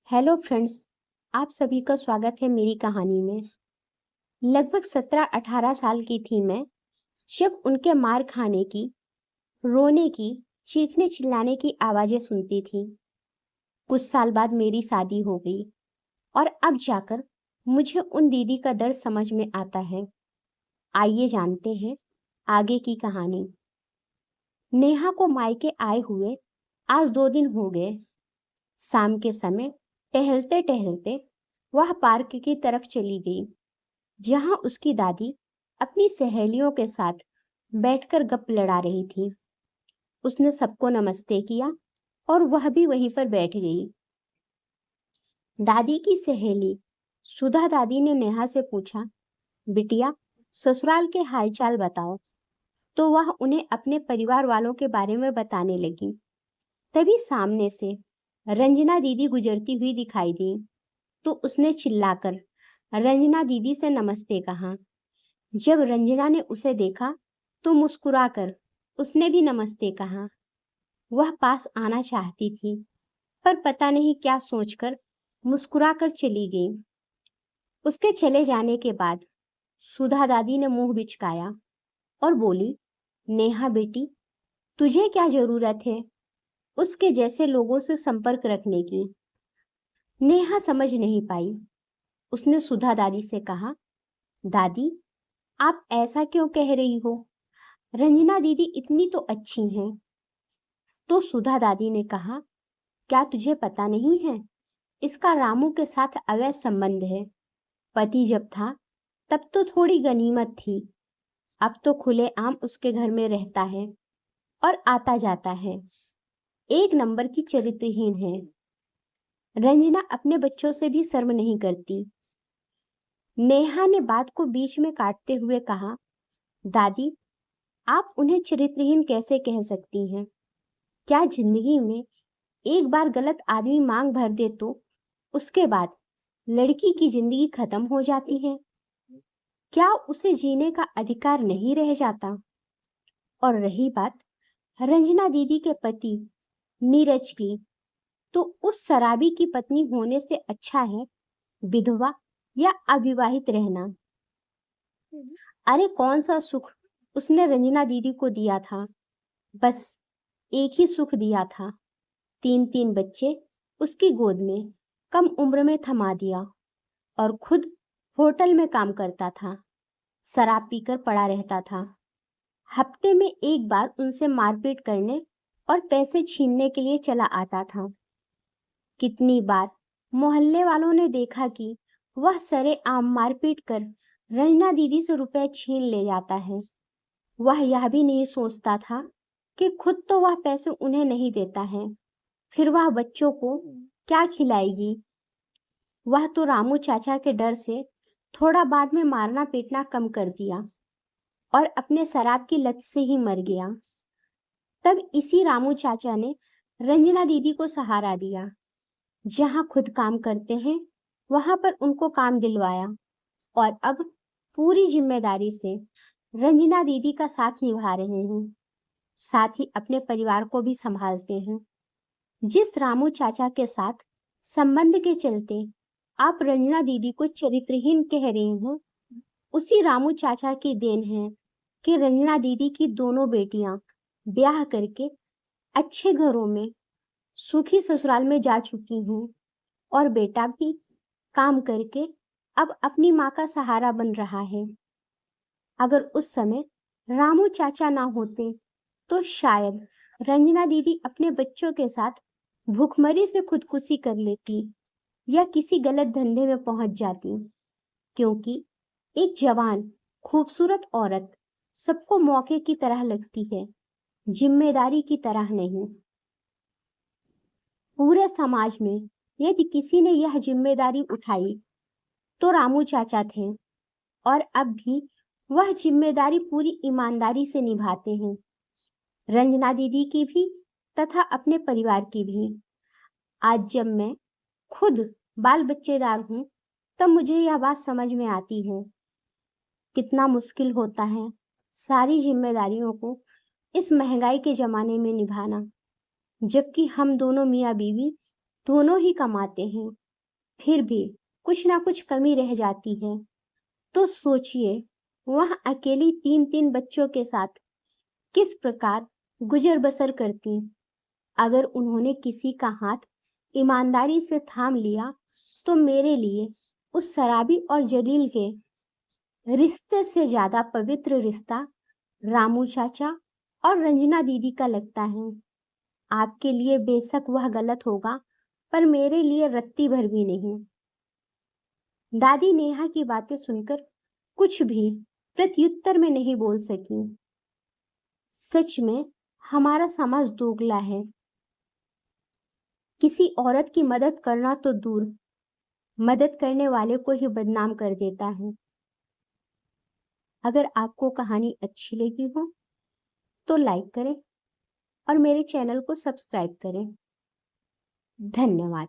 Hello friends, आप सभी का स्वागत है मेरी कहानी में। लगभग 17-18 साल की थी मैं जब उनके मार खाने की, रोने की, चीखने चिल्लाने की आवाजें सुनती थी। कुछ साल बाद मेरी शादी हो गई और अब जाकर मुझे उन दीदी का दर्द समझ में आता है। आइए जानते हैं आगे की कहानी। नेहा को मायके आए हुए आज 2 दिन हो गए। शाम के समय टहलते टहलते वह पार्क की तरफ चली गई, जहां उसकी दादी अपनी सहेलियों के साथ बैठकर गप लड़ा रही थी। उसने सबको नमस्ते किया और वह भी वहीं पर बैठ गई। दादी की सहेली सुधा दादी ने नेहा से पूछा, बिटिया, ससुराल के हालचाल बताओ। तो वह उन्हें अपने परिवार वालों के बारे में बताने लगी। तभी सामने से रंजना दीदी गुजरती हुई दिखाई दी, तो उसने चिल्लाकर रंजना दीदी से नमस्ते कहा। जब रंजना ने उसे देखा तो मुस्कुराकर उसने भी नमस्ते कहा। वह पास आना चाहती थी, पर पता नहीं क्या सोचकर मुस्कुराकर चली गई। उसके चले जाने के बाद सुधा दादी ने मुंह बिचकाया और बोली, नेहा बेटी, तुझे क्या जरूरत है उसके जैसे लोगों से संपर्क रखने की। नेहा समझ नहीं पाई। उसने सुधा दादी से कहा, दादी, आप ऐसा क्यों कह रही हो? रंजना दीदी इतनी तो अच्छी हैं। तो सुधा दादी ने कहा, क्या तुझे पता नहीं है, इसका रामू के साथ अवैध संबंध है। पति जब था तब तो थोड़ी गनीमत थी, अब तो खुलेआम उसके घर में रहता है और आता जाता है। एक नंबर की चरित्रहीन है। रंजना अपने बच्चों से भी शर्म नहीं करती। नेहा ने बात को बीच में काटते हुए कहा, दादी, आप उन्हें चरित्रहीन कैसे कह सकती हैं? क्या जिंदगी में एक बार गलत आदमी मांग भर दे तो उसके बाद लड़की की जिंदगी खत्म हो जाती है? क्या उसे जीने का अधिकार नहीं रह जाता? और रही बात रंजना दीदी के पति नीरज की, तो उस शराबी की पत्नी होने से अच्छा है विधवा या अविवाहित रहना। अरे कौन सा सुख उसने रंजना दीदी को दिया था? बस एक ही सुख दिया था, 3-3 बच्चे उसकी गोद में कम उम्र में थमा दिया और खुद होटल में काम करता था, शराब पीकर पड़ा रहता था। हफ्ते में एक बार उनसे मारपीट करने और पैसे छीनने के लिए चला आता था। कितनी बार मोहल्ले वालों ने देखा कि वह सरेआम मारपीट कर रंजना दीदी से रुपए छीन ले जाता है। वह यह भी नहीं सोचता था कि खुद तो वह पैसे उन्हें नहीं देता है, फिर वह बच्चों को क्या खिलाएगी। वह तो रामू चाचा के डर से थोड़ा बाद में मारना पीटना कम कर दिया और अपने शराब की लत से ही मर गया। तब इसी रामू चाचा ने रंजना दीदी को सहारा दिया। जहां खुद काम करते हैं वहां पर उनको काम दिलवाया और अब पूरी जिम्मेदारी से रंजना दीदी का साथ निभा रहे हैं, साथ ही अपने परिवार को भी संभालते हैं। जिस रामू चाचा के साथ संबंध के चलते आप रंजना दीदी को चरित्रहीन कह रही हैं, उसी रामू चाचा की देन है कि रंजना दीदी की दोनों बेटियां ब्याह करके अच्छे घरों में सुखी ससुराल में जा चुकी हूँ और बेटा भी काम करके अब अपनी माँ का सहारा बन रहा है। अगर उस समय रामू चाचा ना होते तो शायद रंजना दीदी अपने बच्चों के साथ भूखमरी से खुदकुशी कर लेती या किसी गलत धंधे में पहुंच जाती, क्योंकि एक जवान खूबसूरत औरत सबको मौके की तरह लगती है, जिम्मेदारी की तरह नहीं। पूरे समाज में यदि किसी ने यह जिम्मेदारी उठाई तो रामू चाचा थे और अब भी वह जिम्मेदारी पूरी ईमानदारी से निभाते हैं, रंजना दीदी की भी तथा अपने परिवार की भी। आज जब मैं खुद बाल बच्चेदार हूँ तब मुझे यह बात समझ में आती है, कितना मुश्किल होता है सारी जिम्मेदारियों को इस महंगाई के जमाने में निभाना, जबकि हम दोनों मियाँ बीवी दोनों ही कमाते हैं, फिर भी कुछ ना कुछ कमी रह जाती है। तो सोचिए, वह अकेली 3-3 बच्चों के साथ किस प्रकार गुजर बसर करती। अगर उन्होंने किसी का हाथ ईमानदारी से थाम लिया, तो मेरे लिए उस शराबी और जलील के रिश्ते से ज्यादा पवित्र रिश्ता रामू चाचा और रंजना दीदी का लगता है। आपके लिए बेशक वह गलत होगा, पर मेरे लिए रत्ती भर भी नहीं। दादी नेहा की बातें सुनकर कुछ भी प्रत्युत्तर में नहीं बोल सकी। सच में हमारा समाज दोगला है। किसी औरत की मदद करना तो दूर, मदद करने वाले को ही बदनाम कर देता है। अगर आपको कहानी अच्छी लगी हो तो लाइक करें और मेरे चैनल को सब्सक्राइब करें। धन्यवाद।